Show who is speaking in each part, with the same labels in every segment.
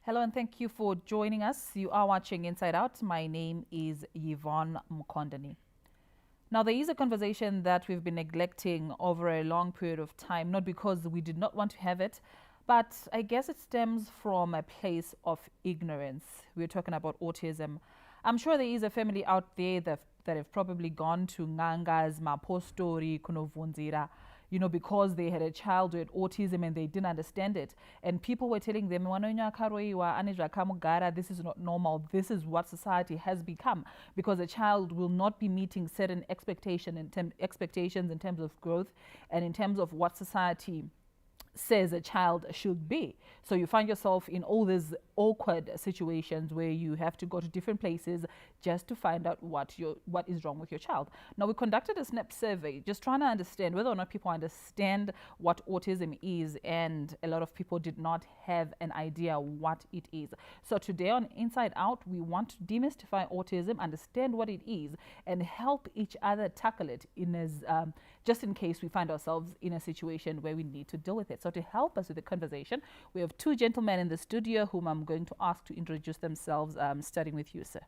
Speaker 1: Hello and thank you for joining us. You are watching Inside Out. My name is Yvonne Mukondani. Now, there is a conversation that we've been neglecting over a long period of time, not because we did not want to have it, but I guess it stems from a place of ignorance. We're talking about autism. I'm sure there is a family out there that have probably gone to Ngangas, Mapostori, Kunovunzira, because they had a child with autism and they didn't understand it. And people were telling them, this is not normal. This is what society has become, because a child will not be meeting certain expectations in terms of growth and in terms of what society says a child should be. So you find yourself in all these awkward situations where you have to go to different places just to find out what is wrong with your child. Now, we conducted a SNAP survey just trying to understand whether or not people understand what autism is, and a lot of people did not have an idea what it is. So today on Inside Out, we want to demystify autism, understand what it is, and help each other tackle it just in case we find ourselves in a situation where we need to deal with it. So to help us with the conversation, we have two gentlemen in the studio whom I'm going to ask to introduce themselves, starting with you, sir.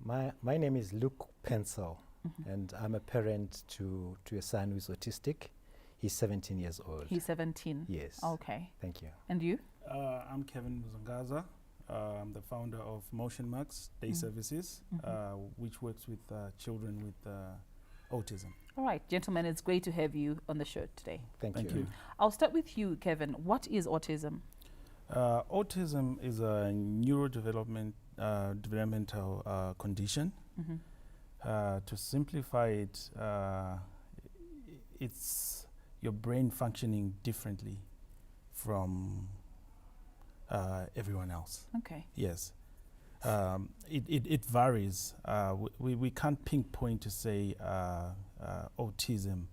Speaker 2: My name is Luke Pencil, and I'm a parent to a son who's autistic. He's 17 years old.
Speaker 1: He's 17?
Speaker 2: Yes.
Speaker 1: Okay.
Speaker 2: Thank you.
Speaker 1: And you?
Speaker 3: I'm Kevin Muzangaza. I'm the founder of Motion Max Day Services, which works with children with autism.
Speaker 1: All right, gentlemen, it's great to have you on the show today.
Speaker 2: Thank you.
Speaker 1: I'll start with you, Kevin. What is autism?
Speaker 3: Autism is a neurodevelopmental condition. To simplify it, it's your brain functioning differently from everyone else.
Speaker 1: Okay.
Speaker 3: Yes. It varies. We can't pinpoint to say autism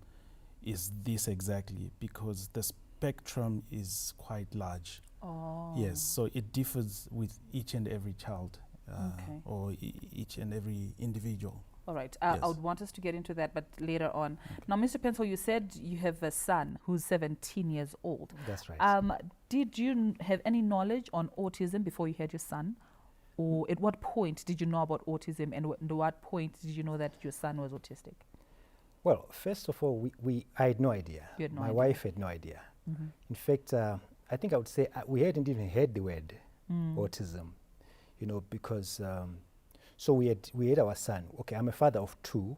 Speaker 3: is this exactly, because the spectrum is quite large.
Speaker 1: Oh.
Speaker 3: Yes, so it differs with each and every child
Speaker 1: Okay.
Speaker 3: or each and every individual.
Speaker 1: All right.
Speaker 3: Yes.
Speaker 1: I would want us to get into that, but later on. Now, Mr. Pencil, you said you have a son who's 17 years old.
Speaker 2: That's right.
Speaker 1: Did you have any knowledge on autism before you had your son? Or at what point did you know about autism, and at what point did you know that your son was autistic?
Speaker 2: Well, first of all, I had no idea.
Speaker 1: You had no
Speaker 2: My
Speaker 1: idea.
Speaker 2: wife had no idea. In fact, I think I would say we hadn't even heard the word autism, because so we had our son. Okay, I'm a father of two.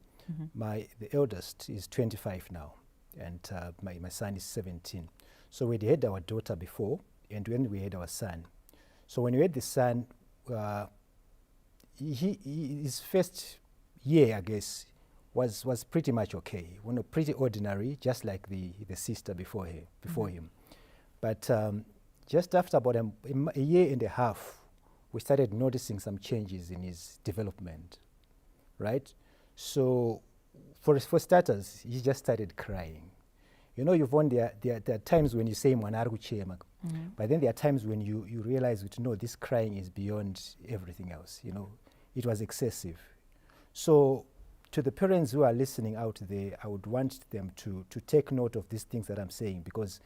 Speaker 2: The eldest is 25 now, and my son is 17. So we'd had our daughter before, and when we had our son. So when we had the son, his first year, I guess, was pretty much okay. Pretty ordinary, just like the sister before him. But just after about a year and a half, we started noticing some changes in his development, right? So for starters, he just started crying. Yvonne, there are times when you say "Mwana chema," but then there are times when you realize that no, this crying is beyond everything else. It was excessive. So to the parents who are listening out there, I would want them to take note of these things that I'm saying, because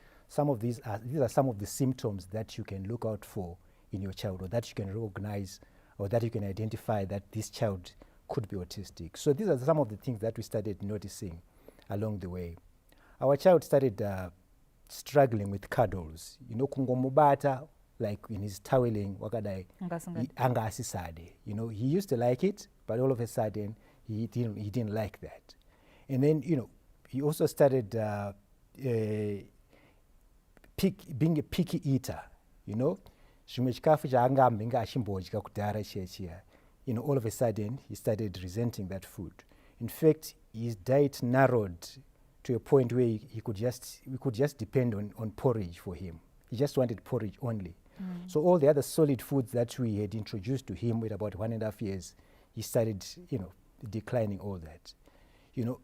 Speaker 2: these are some of the symptoms that you can look out for in your child, or that you can recognize, or that you can identify that this child could be autistic. So these are some of the things that we started noticing along the way. Our child started struggling with cuddles. Kungomubata, like in his toweling, wakadai, anga asisade. He used to like it, but all of a sudden he didn't like that. And then he also started being a picky eater. All of a sudden he started resenting that food. In fact, his diet narrowed to a point where we could just depend on porridge for him. He just wanted porridge only. So all the other solid foods that we had introduced to him with about 1.5 years, he started, declining all that.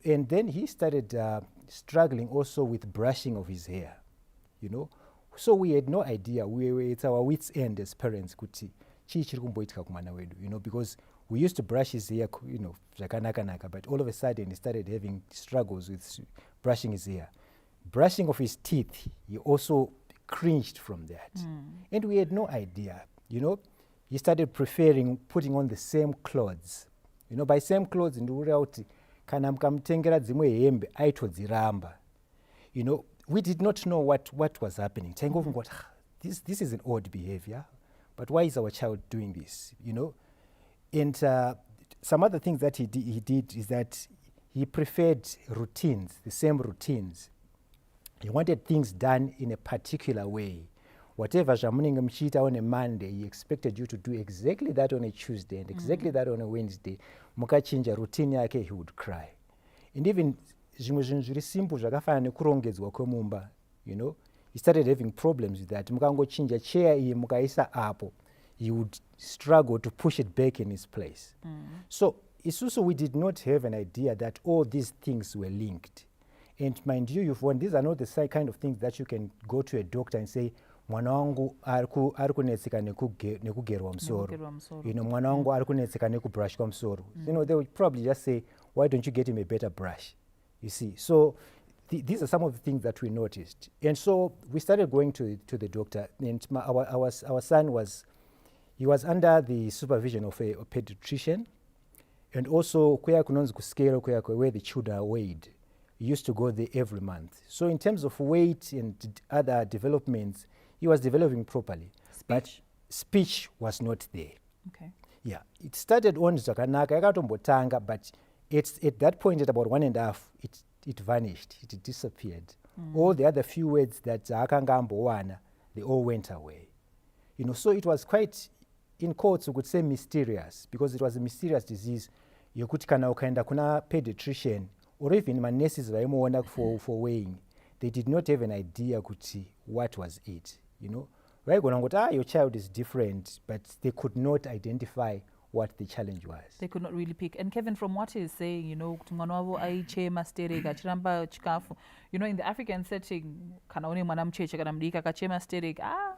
Speaker 2: And then he started struggling also with brushing of his hair. So we had no idea. It's our wits' end as parents, because we used to brush his hair, but all of a sudden he started having struggles with brushing his hair. Brushing of his teeth, he also cringed from that. And we had no idea, you know. He started preferring putting on the same clothes. You know, by same clothes, ndikuti kuti kana mukamutengera dzimwe hembe aitodziramba. You know, we did not know what was happening. Taingomva kuti this is an odd behavior, but why is our child doing this, you know? And some other things that he did is that he preferred routines, the same routines. He wanted things done in a particular way. Whatever zvamunenge muchiita on a Monday, he expected you to do exactly that on a Tuesday and exactly that on a Wednesday. Mukachinja routine yake, he would cry. And even zvimwe zvinhu zviri simple zvakafanana nekurongedzwa kwemumba, you know, he started having problems with that. Mukangochinja chair iyi mukaisa apo, he would struggle to push it back in its place. So isusu, we did not have an idea that all these things were linked. And mind you, these are not the kind of things that you can go to a doctor and say, mwana wangu ari kunetseka nekugerwa musoro. You know, mwana wangu ari kunetseka nekubrushwa musoro. You know, they would probably just say, why don't you get him a better brush? You see, so these are some of the things that we noticed. And so we started going to the doctor, and our son was under the supervision of a pediatrician, and also where the children are weighed. He used to go there every month. So in terms of weight and other developments, he was developing properly. But speech was not there.
Speaker 1: Okay.
Speaker 2: Yeah, it started on zvakanaka, yakatombotanga, but at that point, at about 1.5, it vanished, it disappeared. All the other few words that they all went away. You know, so it was quite, in quotes, we could say mysterious, because it was a mysterious disease. Yokuti kana ukaenda kuna pediatrician, or even manurses vaimuona for weighing, they did not have an idea kuti what was it, you know. Vaigona kuti your child is different, but they could not identify what the challenge was.
Speaker 1: They could not really pick. And Kevin, from what he's saying, you know, you know, in the African setting,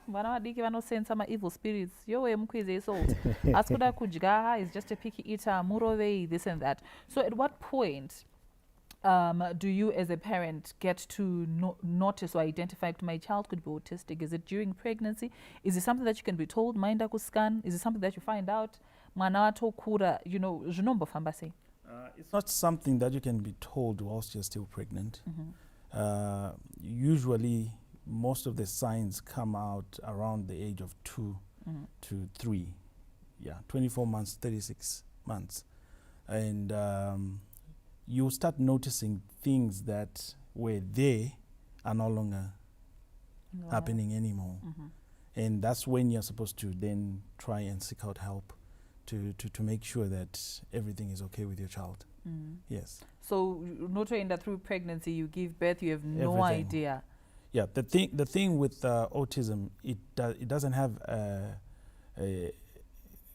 Speaker 1: mwana vadiki vanosensa evil spirits. Yowe mkwize salt. Askuda kujga is just a picky eater, murove, this and that. So at what point do you as a parent get to notice or identify my child could be autistic? Is it during pregnancy? Is it something that you can be told, mind scan? Is it something that you find out? You know,
Speaker 3: it's not something that you can be told whilst you're still pregnant. Usually, most of the signs come out around the age of 2 to 3. Yeah, 24 months, 36 months. And you start noticing things that were there are no longer happening anymore. And that's when you're supposed to then try and seek out help to make sure that everything is okay with your child. Yes. So
Speaker 1: noting that through pregnancy you give birth, you have no
Speaker 3: Everything.
Speaker 1: idea.
Speaker 3: Yeah, the thing with autism, it doesn't have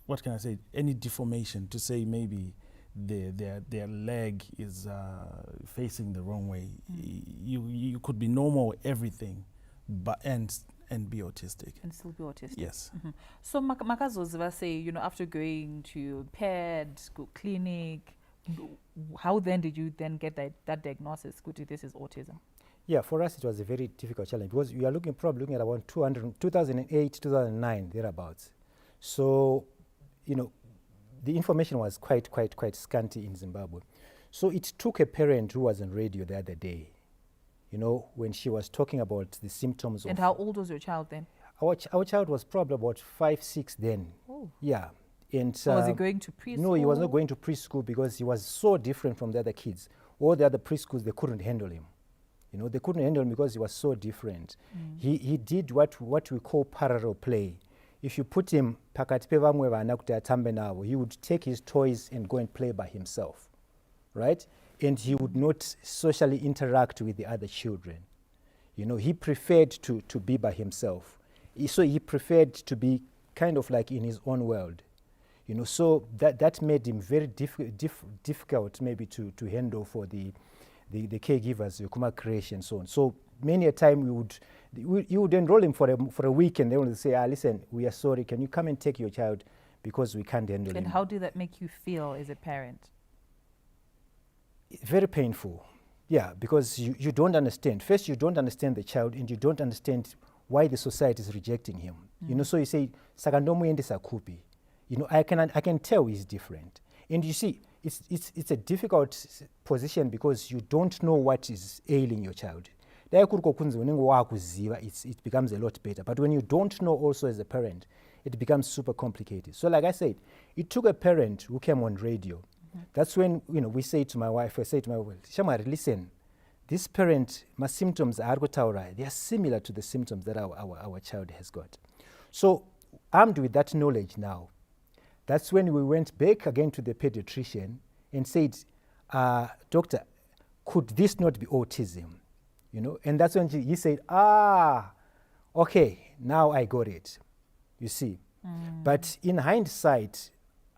Speaker 3: what can I say, any deformation to say maybe their leg is facing the wrong way. You could be normal everything, but and be autistic.
Speaker 1: And still be autistic.
Speaker 3: Yes.
Speaker 1: So makazoziva say, you know, after going to ped, go clinic, how then did you then get that diagnosis? This is autism.
Speaker 2: Yeah, for us it was a very difficult challenge because we are probably looking at around 2008, 2009, thereabouts. So, you know, the information was quite scanty in Zimbabwe. So it took a parent who was on radio the other day, you know, when she was talking about the symptoms of...
Speaker 1: And how old was your child then?
Speaker 2: Our child was probably about 5, 6 then.
Speaker 1: Oh.
Speaker 2: Yeah. And
Speaker 1: was he going to preschool?
Speaker 2: No, he was not going to preschool because he was so different from the other kids. All the other preschools, they couldn't handle him. You know, they couldn't handle him because he was so different. He did what we call parallel play. If you put him pakati pe vamwe vana kuti atambe navo, he would take his toys and go and play by himself, right? And he would not socially interact with the other children. You know, he preferred to be by himself. So he preferred to be kind of like in his own world. You know, so that made him very difficult maybe to handle for the caregivers, the Kuma creation, so on. So many a time you would enroll him for a week and they would say, listen, we are sorry, can you come and take your child because we can't handle him.
Speaker 1: And how did that make you feel as a parent?
Speaker 2: Very painful. Yeah, because you don't understand. First, you don't understand the child and you don't understand why the society is rejecting him. You know, so you say, Sakandomuendesa Kupi. You know, I can tell he's different. And you see, it's a difficult position because you don't know what is ailing your child. It becomes a lot better. But when you don't know also as a parent, it becomes super complicated. So like I said, it took a parent who came on radio. That's when, you know, I say to my wife, Shamari, listen, this parent, my symptoms are they are similar to the symptoms that our child has got. So armed with that knowledge now, that's when we went back again to the pediatrician and said, doctor, could this not be autism? You know, and that's when he said, okay, now I got it, you see. But in hindsight,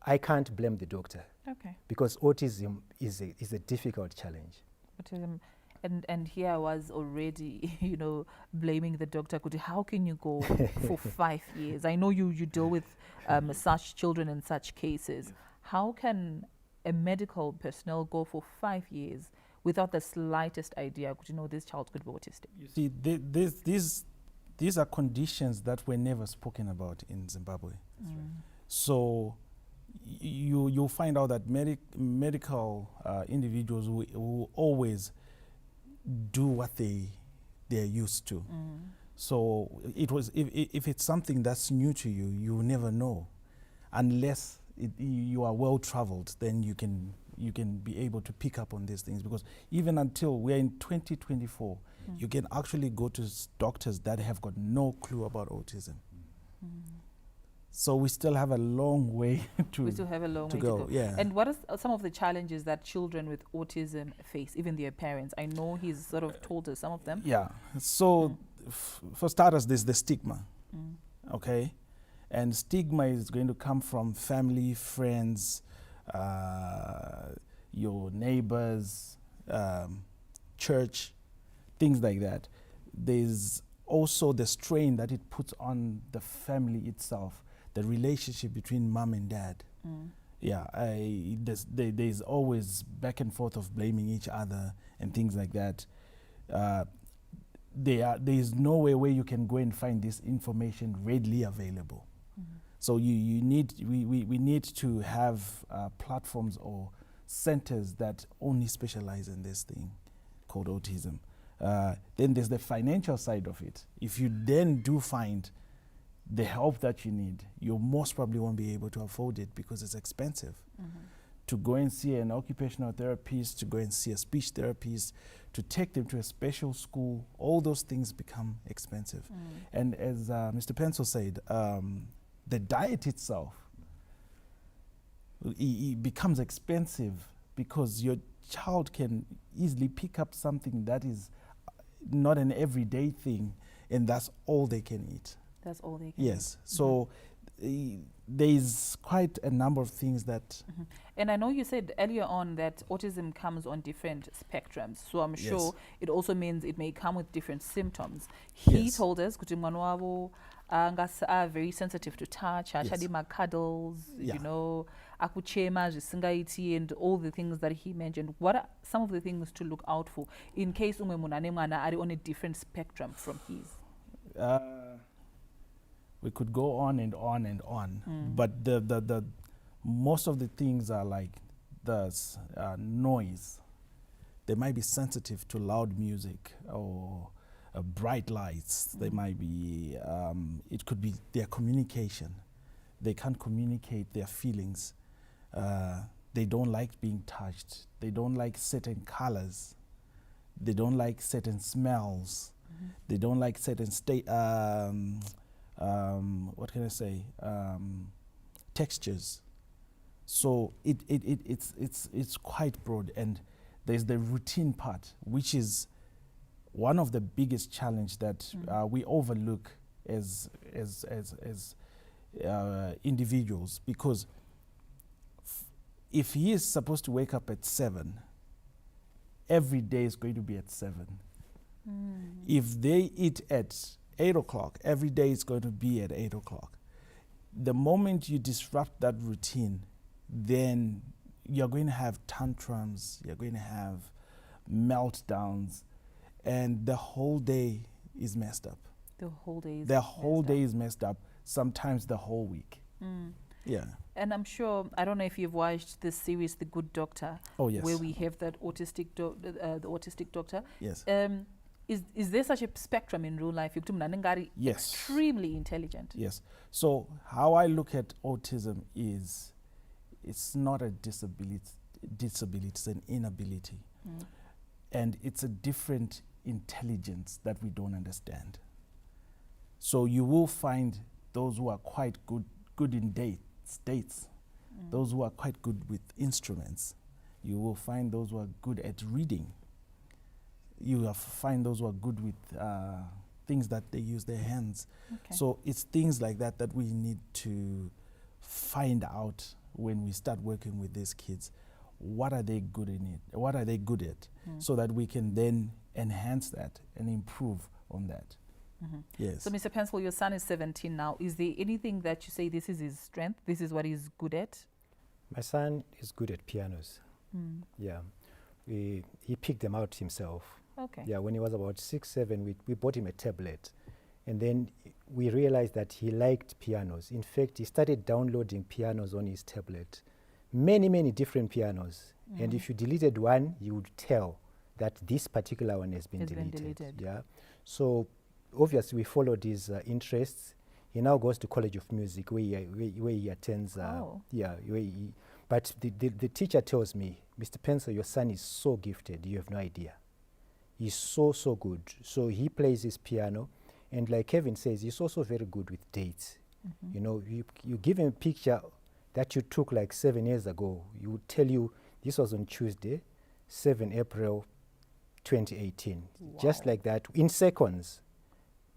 Speaker 2: I can't blame the doctor.
Speaker 1: Okay.
Speaker 2: Because autism is a difficult challenge.
Speaker 1: Autism, and here I was already, you know, blaming the doctor. How can you go for 5 years? I know you deal with such children in such cases. How can a medical personnel go for 5 years without the slightest idea, you know, this child could be autistic?
Speaker 3: You see, these are conditions that were never spoken about in Zimbabwe. So you'll find out that medical individuals will always do what they're used to. So it was if it's something that's new to you, you will never know, unless you are well traveled. Then you can be able to pick up on these things, because even until we're in 2024, you can actually go to doctors that have got no clue about autism. So we still have a long way to go. Yeah.
Speaker 1: And what are some of the challenges that children with autism face, even their parents? I know he's sort of told us some of them.
Speaker 3: Yeah. So for starters, there's the stigma. Okay. And stigma is going to come from family, friends, your neighbors, church, things like that. There's also the strain that it puts on the family itself, the relationship between mom and dad. Yeah, there's always back and forth of blaming each other and things like that. There is nowhere where you can go and find this information readily available. So we need to have platforms or centers that only specialize in this thing called autism. Then there's the financial side of it. If you then do find the help that you need, you most probably won't be able to afford it because it's expensive. To go and see an occupational therapist, to go and see a speech therapist, to take them to a special school, all those things become expensive. And as Mr. Pencil said, the diet itself it becomes expensive because your child can easily pick up something that is not an everyday thing, and that's all they can eat.
Speaker 1: That's all they can
Speaker 3: Yes. So there's quite a number of things that...
Speaker 1: And I know you said earlier on that autism comes on different spectrums. So I'm sure it also means it may come with different symptoms. He told us, are very sensitive to touch, cuddles, you know, akuchema, and all the things that he mentioned. What are some of the things to look out for in case are on a different spectrum from his?
Speaker 3: We could go on and on and on, but the most of the things are like the noise. They might be sensitive to loud music or bright lights. They might be, it could be their communication. They can't communicate their feelings. They don't like being touched. They don't like certain colors. They don't like certain smells. They don't like certain what can I say? Textures. So it's quite broad, and there's the routine part, which is one of the biggest challenge that we overlook as individuals, because if he is supposed to wake up at 7, every day is going to be at 7. If they eat at 8 o'clock, every day is going to be at 8 o'clock. The moment you disrupt that routine, then you're going to have tantrums, you're going to have meltdowns, and the whole day is messed up.
Speaker 1: The whole day is
Speaker 3: Their whole
Speaker 1: messed
Speaker 3: day
Speaker 1: up.
Speaker 3: is messed up, sometimes the whole week. Yeah.
Speaker 1: And I'm sure, I don't know if you've watched this series, The Good Doctor,
Speaker 3: Oh, yes.
Speaker 1: where we have that the autistic doctor.
Speaker 3: Yes.
Speaker 1: Is there such a spectrum in real life?
Speaker 3: Yes.
Speaker 1: Extremely intelligent.
Speaker 3: Yes. So how I look at autism is it's not a disability, it's an inability. And it's a different intelligence that we don't understand. So you will find those who are quite good in dates, those who are quite good with instruments. You will find those who are good at reading. You will find those who are good with things that they use their hands.
Speaker 1: Okay.
Speaker 3: So it's things like that that we need to find out when we start working with these kids. What are they good in it? What are they good at? So that we can then enhance that and improve on that. Yes.
Speaker 1: So, Mr. Pencil, your son is 17 now. Is there anything that you say this is his strength? This is what he's good at?
Speaker 2: My son is good at pianos. Yeah. He picked them out himself.
Speaker 1: Okay.
Speaker 2: Yeah, when he was about 6, 7, we bought him a tablet. And then we realized that he liked pianos. In fact, he started downloading pianos on his tablet. Many, many different pianos. And if you deleted one, you would tell that this particular one has been deleted. Yeah. So obviously we followed his interests. He now goes to College of Music where he attends. Yeah. But the teacher tells me, Mr. Pencil, your son is so gifted, you have no idea. He's so good. So he plays his piano. And like Kevin says, he's also very good with dates. You know, you give him a picture that you took like 7 years ago. He would tell you this was on Tuesday, 7 April 2018.
Speaker 1: Wow.
Speaker 2: Just like that, in seconds.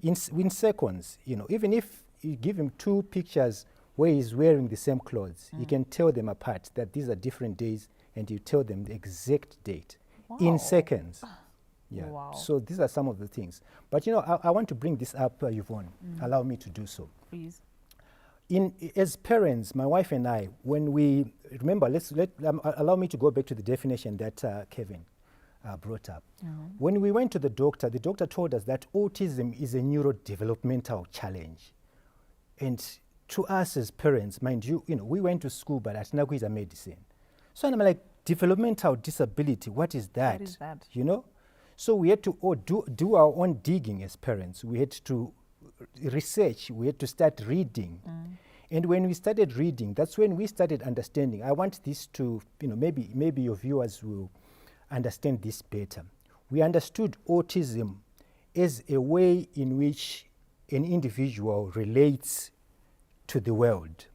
Speaker 2: In seconds, you know, even if you give him 2 pictures where he's wearing the same clothes, he can tell them apart that these are different days, and you tell them the exact date in seconds. Yeah.
Speaker 1: Wow.
Speaker 2: So these are some of the things. But you know, I want to bring this up, Yvonne. Allow me to do so.
Speaker 1: Please.
Speaker 2: As parents, my wife and I, when we remember, allow me to go back to the definition that Kevin brought up. When we went to the doctor told us that autism is a neurodevelopmental challenge. And to us as parents, mind you, we went to school, but at Nagu is a medicine. So I'm like, developmental disability, what is that?
Speaker 1: What is that?
Speaker 2: You know? So we had to do our own digging as parents. We had to research. We had to start reading. And when we started reading, that's when we started understanding. I want this to, maybe your viewers will understand this better. We understood autism as a way in which an individual relates to the world.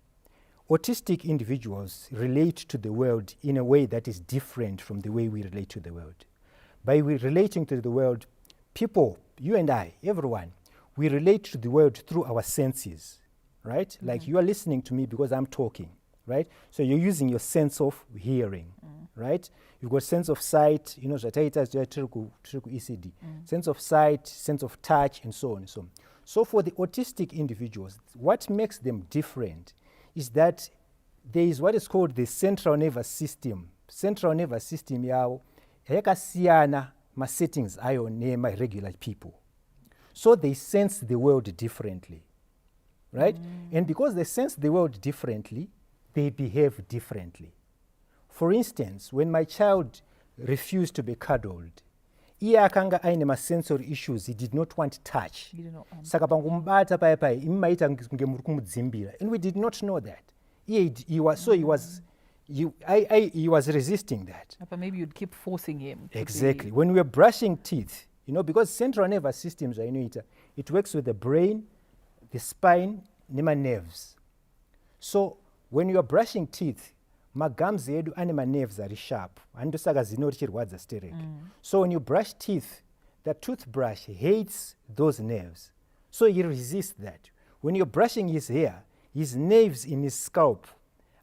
Speaker 2: Autistic individuals relate to the world in a way that is different from the way we relate to the world. By relating to the world, people, you and I, everyone, we relate to the world through our senses, right? Like you are listening to me because I'm talking, right? So you're using your sense of hearing, right? You've got sense of sight, ECD, sense of sight, sense of touch, and so on and so on. So for the autistic individuals, what makes them different is that there is what is called the central nervous system. Central nervous system yao yakasiyana ma settings ayo nema regular people. So they sense the world differently, right? And because they sense the world differently, they behave differently. For instance, when my child refused to be cuddled, iye akanga aine ma sensory issues, he did not want touch. Saka pangumbata paya immaita ngemuri kumudzimbira, and we did not know that. He was resisting that.
Speaker 1: But maybe you'd keep forcing him.
Speaker 2: Exactly. When we were brushing teeth, because central nervous systems, it works with the brain, the spine, nema nerves. So when you are brushing teeth, magams yedu anema nerves are sharp. And so when you brush teeth, the toothbrush hates those nerves. So he resists that. When you're brushing his hair, his nerves in his scalp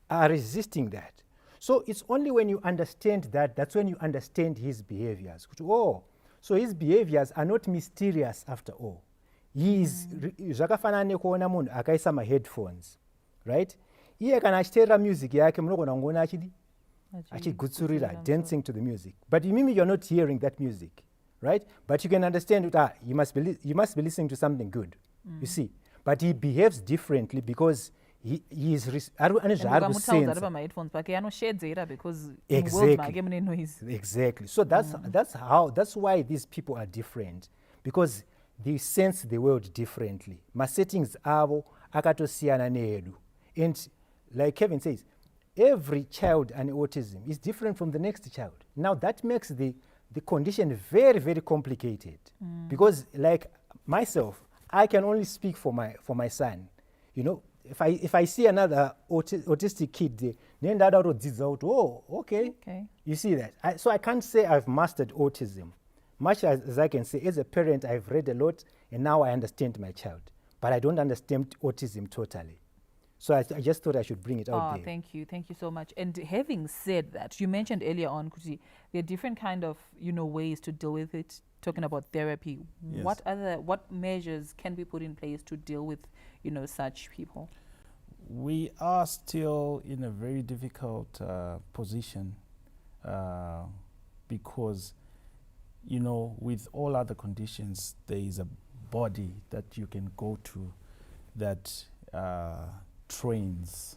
Speaker 2: are resisting that. So it's only when you understand that's when you understand his behaviors. Oh, so his behaviors are not mysterious after all. He is zvakafanana nekuona munhu akaisa ma-headphones, right? Iye kana achiteerera music yake munogona kungoona achigutsurira, dancing to the music. But you mean you're not hearing that music, right? But you can understand that you must be listening to something good, you see. But he behaves differently because he is
Speaker 1: ukamutaudza pamaheadphones pake anoshedzera because
Speaker 2: Exactly.
Speaker 1: make mune noise.
Speaker 2: Exactly. So that's why these people are different, because they sense the world differently. My settings avo akatosiyana needu. And like Kevin says, every child and autism is different from the next child. Now that makes the condition very, very complicated. Because like myself, I can only speak for my son. You know, if I see another autistic kid there, then that oh, okay. You see that? So I can't say I've mastered autism. Much as I can say, as a parent, I've read a lot, and now I understand my child. But I don't understand autism totally. So I just thought I should bring it out there.
Speaker 1: Thank you so much. And having said that, you mentioned earlier on, Kuti, there are different kind of ways to deal with it. Talking about therapy,
Speaker 3: Yes.
Speaker 1: what measures can be put in place to deal with such people?
Speaker 3: We are still in a very difficult position because, with all other conditions, there is a body that you can go to that trains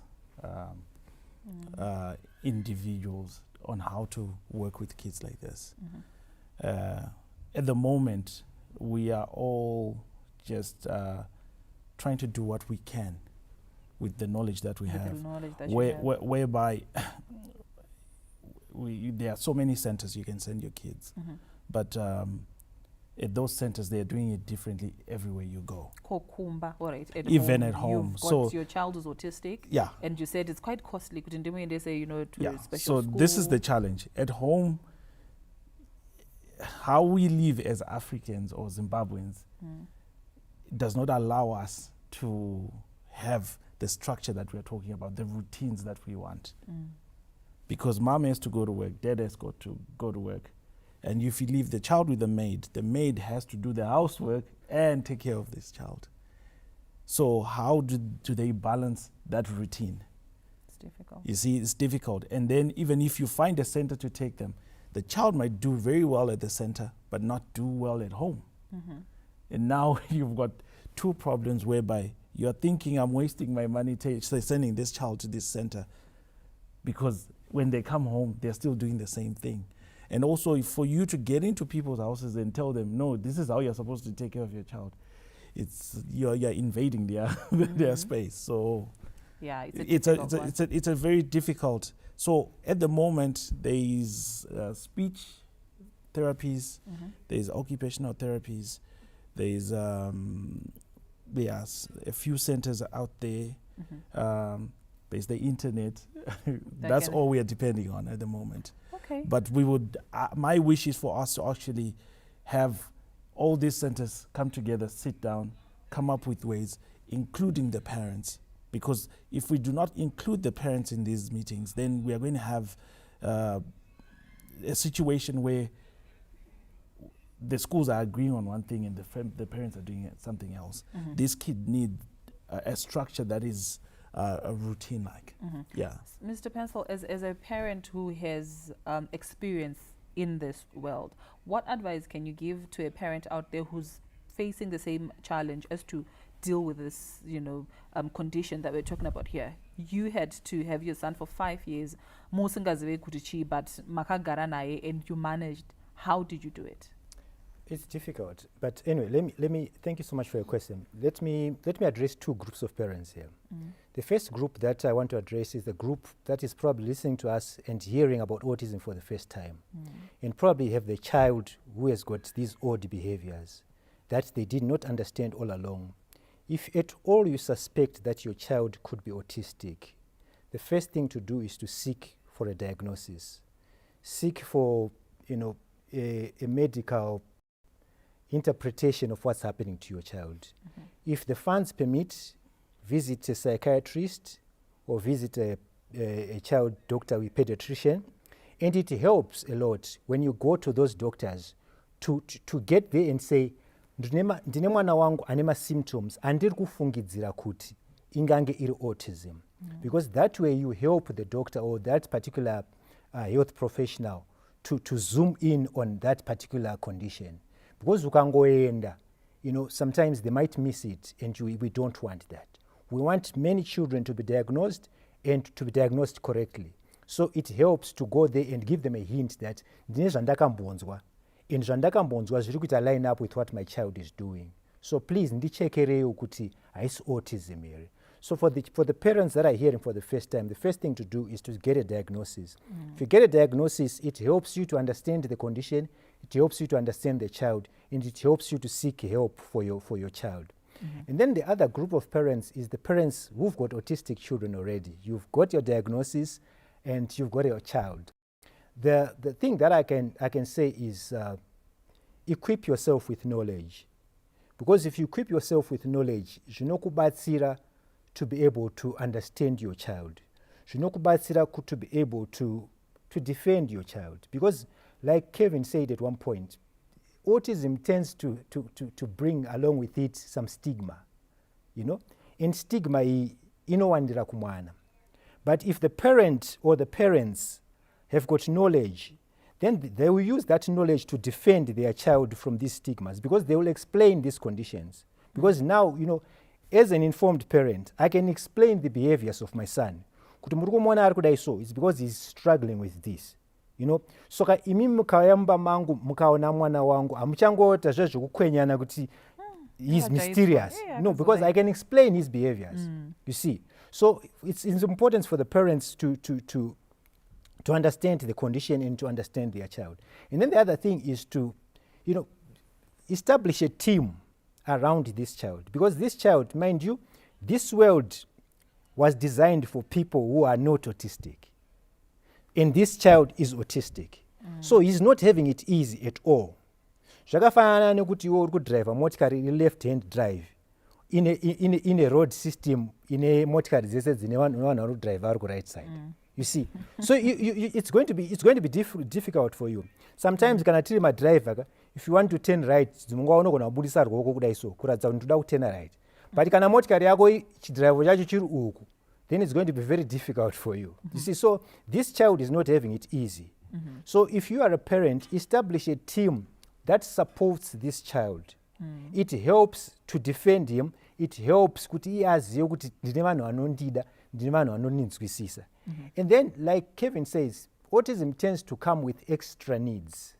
Speaker 3: individuals on how to work with kids like this. At the moment, we are all just trying to do what we can with the knowledge that we have, whereby there are so many centers you can send your kids, but at those centers they are doing it differently everywhere you go. Even at home.
Speaker 1: You've got your child is autistic,
Speaker 3: yeah,
Speaker 1: and you said it's quite costly. Couldn't they say to a special
Speaker 3: so
Speaker 1: school?
Speaker 3: this is the challenge at home. How we live as Africans or Zimbabweans does not allow us to have the structure that we're talking about, the routines that we want. Because mom has to go to work, dad has got to go to work. And if you leave the child with the maid has to do the housework and take care of this child. So how do they balance that routine?
Speaker 1: It's difficult.
Speaker 3: You see, it's difficult. And then even if you find a center to take them, the child might do very well at the center, but not do well at home. And now you've got two problems whereby you're thinking, I'm wasting my money sending this child to this center, because when they come home, they're still doing the same thing. And also for you to get into people's houses and tell them, no, this is how you're supposed to take care of your child, you're invading their space. So
Speaker 1: yeah,
Speaker 3: it's a very difficult. So at the moment, there is speech therapies, there is occupational therapies, there is there's a few centers out there. There's the internet. That's all we are depending on at the moment.
Speaker 1: Okay.
Speaker 3: But we would. My wish is for us to actually have all these centers come together, sit down, come up with ways, including the parents. Because if we do not include the parents in these meetings, then we are going to have a situation where the schools are agreeing on one thing and the parents are doing something else. This kid needs a structure that is a routine-like. Yeah.
Speaker 1: Mr. Pencil, as a parent who has experience in this world, what advice can you give to a parent out there who's facing the same challenge as to deal with this, condition that we're talking about here? You had to have your son for 5 years, but makagara naye, and you managed. How did you do it?
Speaker 2: It's difficult, but anyway, let me thank you so much for your question. Let me address two groups of parents here. The first group that I want to address is the group that is probably listening to us and hearing about autism for the first time, and probably have the child who has got these odd behaviors that they did not understand all along. If at all you suspect that your child could be autistic, the first thing to do is to seek for a diagnosis. Seek for, a medical interpretation of what's happening to your child. If the funds permit, visit a psychiatrist or visit a child doctor with pediatrician. And it helps a lot when you go to those doctors to get there and say, ndine mwana wangu ane symptoms andiri kufungidzira kuti ingange iri autism. Because that way you help the doctor or that particular health professional to zoom in on that particular condition. Because ukangoenda, sometimes they might miss it, and we don't want that. We want many children to be diagnosed and to be diagnosed correctly. So it helps to go there and give them a hint that ndine zvandakambonzwa, and zvandakambonzwa zviri kuita line up with what my child is doing. So please ndichekereyo kuti haisi autism here. So for the parents that are hearing for the first time, the first thing to do is to get a diagnosis. If you get a diagnosis, it helps you to understand the condition, it helps you to understand the child, and it helps you to seek help for your child. And then the other group of parents is the parents who've got autistic children already. You've got your diagnosis and you've got your child. The thing that I can say is equip yourself with knowledge. Because if you equip yourself with knowledge, zvinokubatsira to be able to understand your child. Zvinokubatsira to be able to defend your child. Because like Kevin said at one point, autism tends to bring along with it some stigma, and stigma inowandira kumwana. But if the parent or the parents have got knowledge, then they will use that knowledge to defend their child from these stigmas, because they will explain these conditions. Because now, as an informed parent, I can explain the behaviors of my son. Kuti muri kumuona ari kudai so, it's because he's struggling with this. Soka imi mukayamba mangu mukaona mwana wangu hamuchangota zvezvokukwenyana kuti he's mysterious. No, because I can explain his behaviors. You see. So it's important for the parents to understand the condition and to understand their child. And then the other thing is to, establish a team around this child. Because this child, mind you, this world was designed for people who are not autistic. And this child is autistic. So he's not having it easy at all. Zvakafanana nekuti iwe uri kudrive motikari left hand drive in a road system ine motikari dzese dzine vanhu vari kudrive vari ku right side. You see. So it's going to be difficult for you. Sometimes kana tiri madriver, if you want to turn right, dzimungaona kana kubudisa rwoko kudai so kuratidza kuti ndoda kuturn right. But kana motikari yako chidrive chacho chiri uku, then it's going to be very difficult for you. You see, so this child is not having it easy. So if you are a parent, establish a team that supports this child. It helps to defend him. It helps kuti iye azive kuti ndine vanhu vanondida, ndine vanhu vanondinzwisisa. And then, like Kevin says, autism tends to come with extra needs.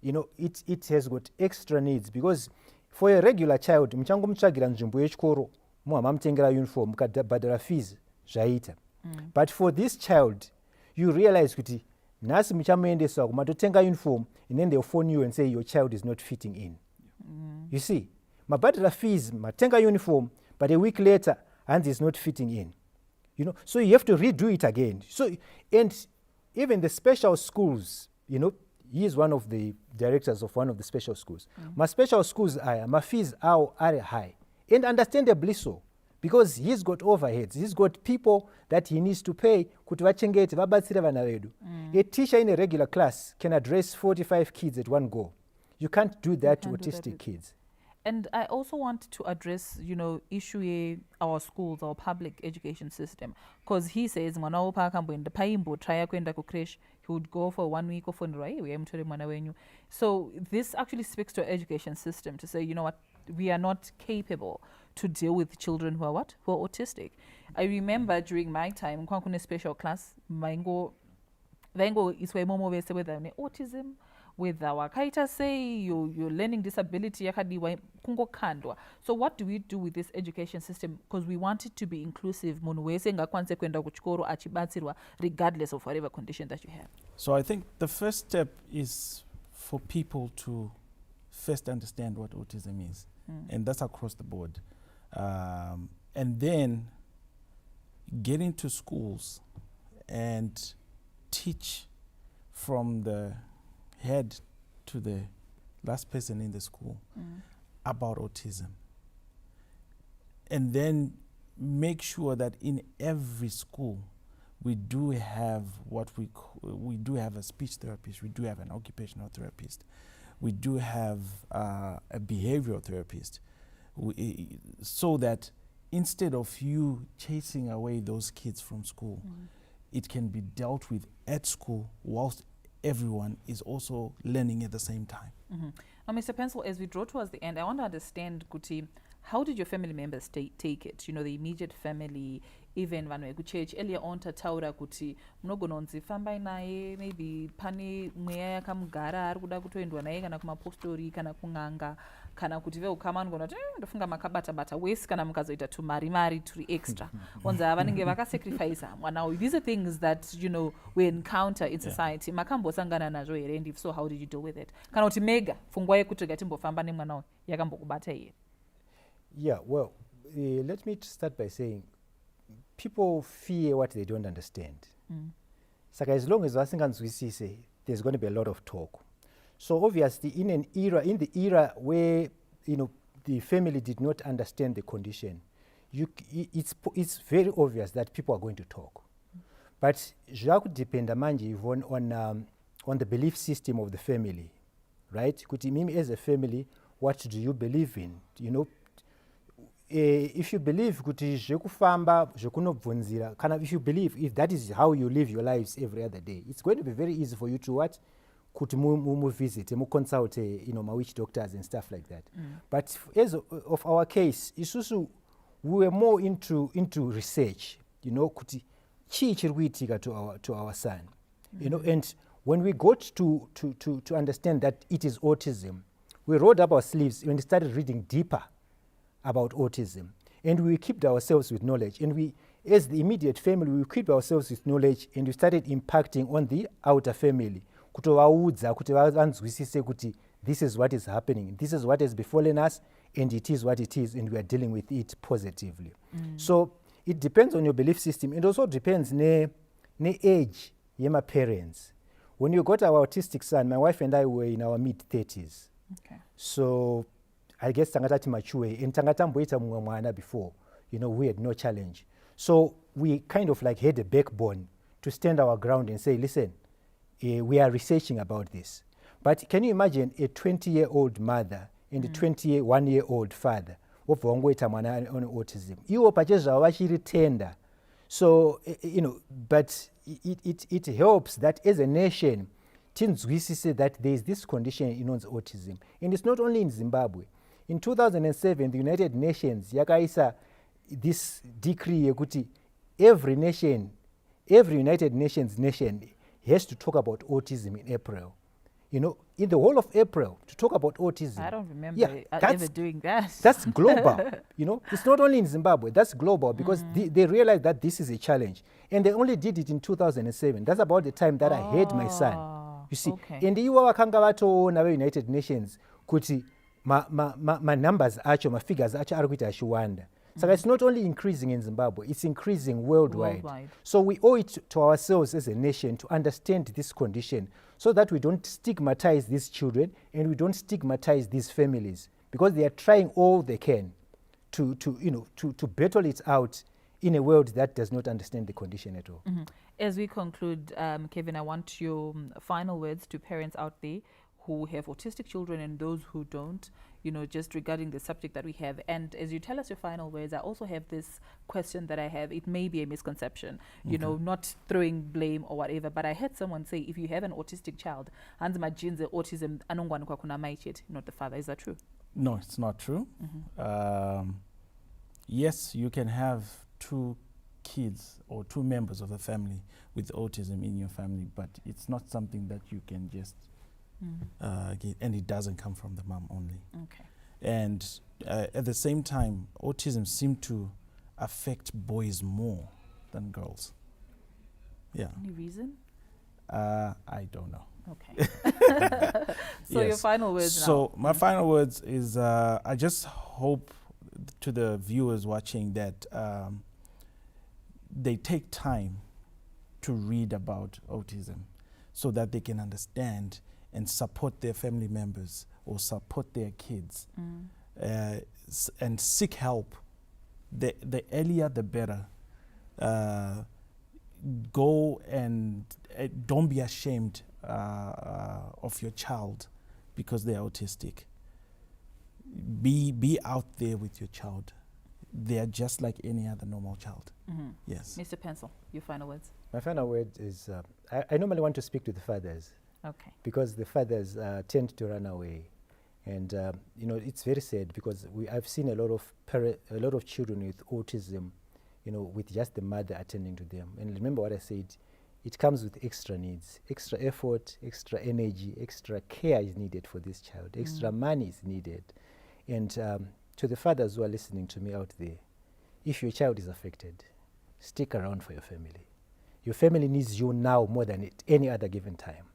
Speaker 2: It has got extra needs, because for a regular child, muchangomutsvagira nzvimbo yechikoro, mamutengera uniform, mukabhadhara fees, zvaita. But for this child, you realize kuti nhasi muchamuendesa kumatotenga uniform, and then they'll phone you and say your child is not fitting in. You see, mabhadhara fees, matenga uniform, but a week later, and is not fitting in. So you have to redo it again. So, and even the special schools, he is one of the directors of one of the special schools. My special schools my fees are high, and understandably so, because he's got overheads, he's got people that he needs to pay kuti vachengete vabatsire vana vedu. A teacher in a regular class can address 45 kids at one go. You can't do that to autistic kids.
Speaker 1: And I also want to address, issue our schools, our public education system, because he says mwana wopa akamboenda paimbo try kuenda ku creche, he would go for 1 week of fundraising. So this actually speaks to our education system to say, you know what, we are not capable to deal with children who are who are autistic. I remember during my time, in special class, vaingo iswe momo vese whether autism, with our kaita say your learning disability yakadiwa kungokhandwa. So what do we do with this education system? Because we want it to be inclusive, munhu wese ngakwanise kuenda kuchikoro achibatsirwa regardless of whatever condition that you have.
Speaker 3: So I think the first step is for people to first understand what autism is, and that's across the board, and then get into schools and teach from the head to the last person in the school about autism, and then make sure that in every school we do have we do have a speech therapist, we do have an occupational therapist, we do have a behavioral therapist, so that instead of you chasing away those kids from school, it can be dealt with at school whilst everyone is also learning at the same time.
Speaker 1: Now, Mr. Pencil, as we draw towards the end, I want to understand, Kuti, how did your family members take it? You know, the immediate family, even vanhu vekuchechi earlier on tataura kuti munogona kunzi fambai naye, maybe pane mweya yakamugara ari kuda kutoendwa naye kana kumapostori kana kun'anga kana kuti veukama anogona kuti ndofunga makabata-bata wesi kana mukazoita tumari turi extra onzi vanenge vakasacrifice mwana uyu. These are things that, you know, we encounter in society. Makambosangana nazvo here, and if so, how did you deal with it? Kana kuti mega pfungwa yekuti gatimbofamba nemwana uyu yakambokubata here?
Speaker 2: Yeah, well, let me start by saying people fear what they don't understand. So as long as vasinganzwisise, there's going to be a lot of talk. So obviously, in the era where, you know, the family did not understand the condition, it's very obvious that people are going to talk. But Jacques depend on the belief system of the family, right? Kuti mimi as a family, what do you believe in? You know, if you believe kuti zvekufamba zvekunobvunzira, kana if you believe if that is how you live your lives every other day, it's going to be very easy for you to what? Kuti mu visit, mu consult, you know, my witch doctors and stuff like that. But as of our case, isusu we were more into research, you know, kuti chi chirikuitika to our son, you know, and when we got to understand that it is autism, we rolled up our sleeves and started reading deeper about autism, and we kept ourselves with knowledge, and we, as the immediate family, we kept ourselves with knowledge, and we started impacting on the outer family, kutovaudza kuti vanzwisise kuti this is what is happening, this is what has befallen us, and it is what it is, and we are dealing with it positively. So it depends on your belief system, and also depends ne age yema parents. When you got our autistic son, my wife and I were in our mid-30s.
Speaker 1: Okay.
Speaker 2: So I guess tangatati mature, and tangatamboita mwana before, you know, we had no challenge. So we kind of like had a backbone to stand our ground and say, listen, we are researching about this. But can you imagine a 20-year-old mother and a 21-year-old father obva wangoita mwana on autism? Iwo pachezva vachiri tender. So, you know, but it helps that as a nation, tinzwisise that there is this condition inonzi autism. And it's not only in Zimbabwe. In 2007, the United Nations yakaisa this decree yekuti every United Nations nation has to talk about autism in April. You know, in the whole of April, to talk about autism.
Speaker 1: I don't remember ever doing that.
Speaker 2: That's global. You know, it's not only in Zimbabwe, that's global because they realized that this is a challenge. And they only did it in 2007. That's about the time that I had my son. You see, and iwa wakanga vatoona United Nations kuti ma numbers acho, ma figures acho arikuita achiwanda. So it's not only increasing in Zimbabwe, it's increasing worldwide. So we owe it to ourselves as a nation to understand this condition so that we don't stigmatize these children and we don't stigmatize these families because they are trying all they can to battle it out in a world that does not understand the condition at all.
Speaker 1: As we conclude, Kevin, I want your final words to parents out there who have autistic children and those who don't, you know, just regarding the subject that we have. And as you tell us your final words, I also have this question that I have. It may be a misconception, you know, not throwing blame or whatever, but I heard someone say, if you have an autistic child, and my genes are autism, not the father. Is that true?
Speaker 3: No, it's not true. Yes, you can have 2 kids or 2 members of the family with autism in your family, but it's not something that you can just and it doesn't come from the mom only.
Speaker 1: Okay.
Speaker 3: And at the same time, autism seems to affect boys more than girls. Yeah.
Speaker 1: Any reason?
Speaker 3: I don't know.
Speaker 1: Okay. So your final words now.
Speaker 3: So my final words is I just hope to the viewers watching that they take time to read about autism so that they can understand and support their family members or support their kids and seek help. The earlier the better. Go and don't be ashamed of your child because they're autistic. Be out there with your child. They are just like any other normal child. Yes.
Speaker 1: Mr. Pencil, your final words.
Speaker 2: My final word is I normally want to speak to the fathers
Speaker 1: Okay.
Speaker 2: because the fathers tend to run away. And you know, it's very sad because I've seen a lot of children with autism, you know, with just the mother attending to them. And remember what I said, it comes with extra needs, extra effort, extra energy, extra care is needed for this child, extra money is needed. And to the fathers who are listening to me out there, if your child is affected, stick around for your family. Your family needs you now more than at any other given time.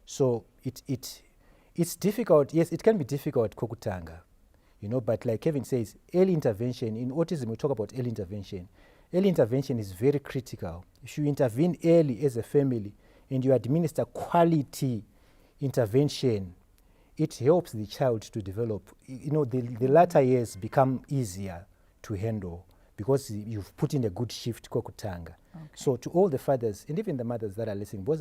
Speaker 2: So it's difficult. Yes, it can be difficult, kokutanga, you know, but like Kevin says, early intervention, in autism we talk about early intervention. Early intervention is very critical. If you intervene early as a family and you administer quality intervention, it helps the child to develop. You know, the latter years become easier to handle because you've put in a good shift, kokutanga.
Speaker 1: Okay.
Speaker 2: So to all the fathers and even the mothers that are listening, because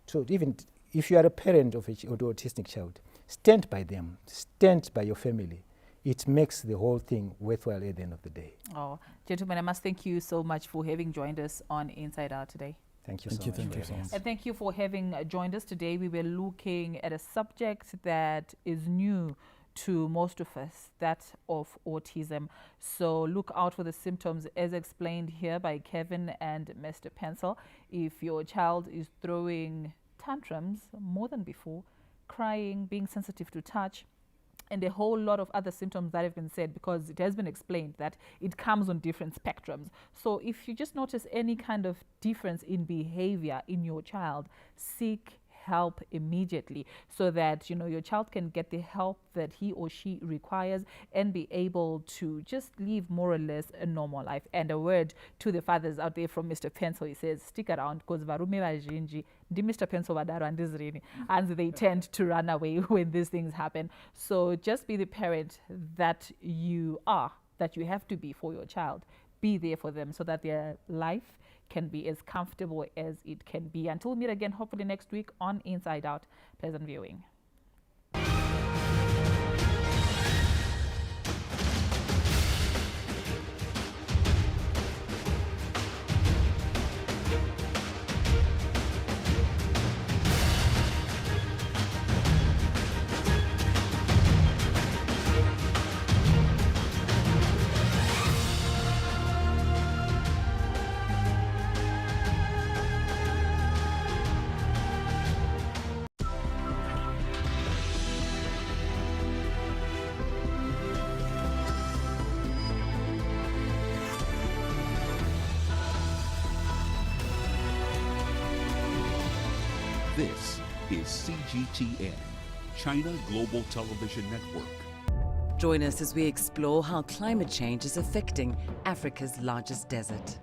Speaker 2: so even if you are a parent of an autistic child, stand by them, stand by your family. It makes the whole thing worthwhile at the end of the day.
Speaker 1: Oh, gentlemen, I must thank you so much for having joined us on Inside Out today.
Speaker 2: Thank you
Speaker 3: Thank
Speaker 2: so
Speaker 3: you,
Speaker 2: much.
Speaker 3: thank
Speaker 2: for
Speaker 3: you so
Speaker 2: having
Speaker 3: much.
Speaker 2: us.
Speaker 1: And thank you for having joined us today. We were looking at a subject that is new to most of us, that of autism. So look out for the symptoms as explained here by Kevin and Mr. Pencil. If your child is throwing tantrums more than before, crying, being sensitive to touch, and a whole lot of other symptoms that have been said, because it has been explained that it comes on different spectrums. So if you just notice any kind of difference in behavior in your child, seek help immediately so that, you know, your child can get the help that he or she requires and be able to just live more or less a normal life. And a word to the fathers out there from Mr. Pencil, he says, stick around because varume vazhinji ndi Mr. Pencil vadaro handizrini, and they tend to run away when these things happen. So just be the parent that you are, that you have to be for your child. Be there for them so that their life can be as comfortable as it can be. Until we meet again, hopefully next week on Inside Out. Pleasant viewing.
Speaker 4: This is CGTN, China Global Television Network.
Speaker 5: Join us as we explore how climate change is affecting Africa's largest desert.